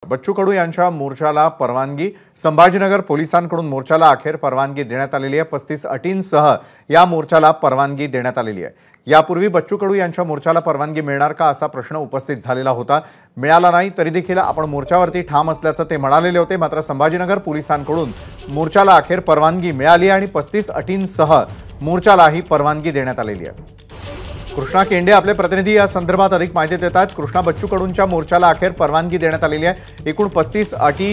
बच्चू कडू यांच्या मोर्चाला परवानगी। संभाजीनगर पोलिसांकडून मोर्चाला अखेर परवानगी देण्यात आलेली आहे। 35 अटींसह या मोर्चाला परवानगी देण्यात आलेली आहे। यापूर्वी बच्चू कडू यांच्या मोर्चाला परवानगी मिळणार का असा प्रश्न उपस्थित झालेला होता। मिळाला नाही तरी देखील आपण मोर्चावरती ठाम असल्याचं ते म्हणालेले होते। मात्र संभाजीनगर पोलिसांकडून मोर्चाला अखेर परवानगी मिळाली आणि 35 अटींसह मोर्चालाही परवानगी देण्यात आलेली आहे। कृष्णा केंडे आपले प्रतिनिधी या संदर्भात अधिक माहिती देतात। कृष्णा, बच्चू कडूंच्या मोर्चाला अखेर परवानगी देण्यात आलेली आहे। एकूण 35 अटी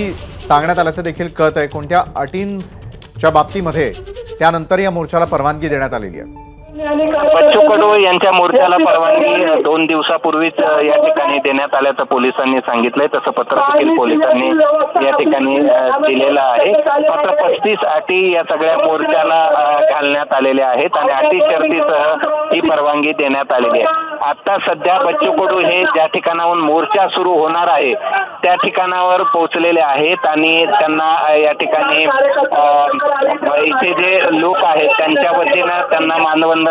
सांगण्यात आल्याचं देखील कळत आहे। कोणत्या अटींच्या बाबतीमध्ये त्यानंतर या मोर्चाला परवानगी देण्यात आलेली आहे? बच्चू कडू यांच्या मोर्चाला परवानगी 2 दिवसापूर्वीच या ठिकाणी देण्यात आल्याचं पोलिसांनी सांगितलंय। तसं पत्र देखील पोलिसांनी या ठिकाणी दिलेलं आहे। मात्र 35 अटी या सगळ्या मोर्चाला घालण्यात आलेल्या आहेत आणि अटी शर्तीसह ही परवानगी देण्यात आलेली आहे। आता सध्या बच्चू कडू हे ज्या ठिकाणाहून मोर्चा सुरू होणार आहे त्या ठिकाणावर पोहोचलेले आहेत आणि त्यांना या ठिकाणी इथे जे लोक आहेत त्यांच्या वतीनं त्यांना मानवंदना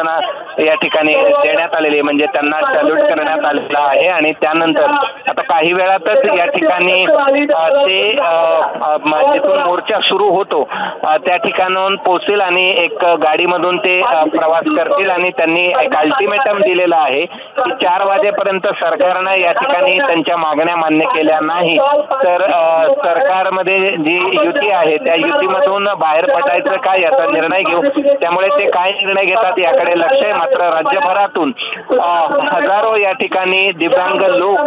या ठिकाणी देण्यात आलेली, म्हणजे त्यांना सॅल्यूट करण्यात आलेला आहे। आणि त्यानंतर आता काही वेळातच या ठिकाणी ते जिथून मोर्चा सुरू होतो त्या ठिकाणाहून पोहोचतील आणि एक गाडीमधून ते प्रवास करतील आणि त्यांनी एक अल्टिमेटम दिलेला आहे की 4 वाजेपर्यंत सरकारनं या ठिकाणी त्यांच्या मागण्या मान्य केल्या नाही तर सरकारमध्ये जी युती आहे त्या युतीमधून बाहेर पडायचं काय याचा निर्णय घेऊ। त्यामुळे ते काय निर्णय घेतात याकडे लक्ष आहे। मात्र राज्यभरातून हजारो या ठिकाणी दिव्यांग लोक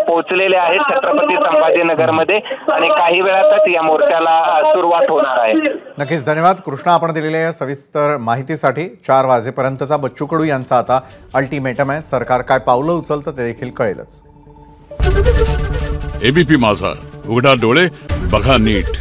पोहोचलेले आहेत छत्रपती संभाजीनगरमध्ये आणि काही वेळातच या मोर्चाला सुरुवात होणार आहे। नक्कीच धन्यवाद कृष्णा, आपण दिलेल्या सविस्तर माहितीसाठी। 4 वाजेपर्यंतचा बच्चू कडू यांचा आता अल्टिमेटम आहे। सरकार काय पावलं उचलतं ते देखील कळेलच। एबीपी माझा, उघडा डोळे बघा नीट।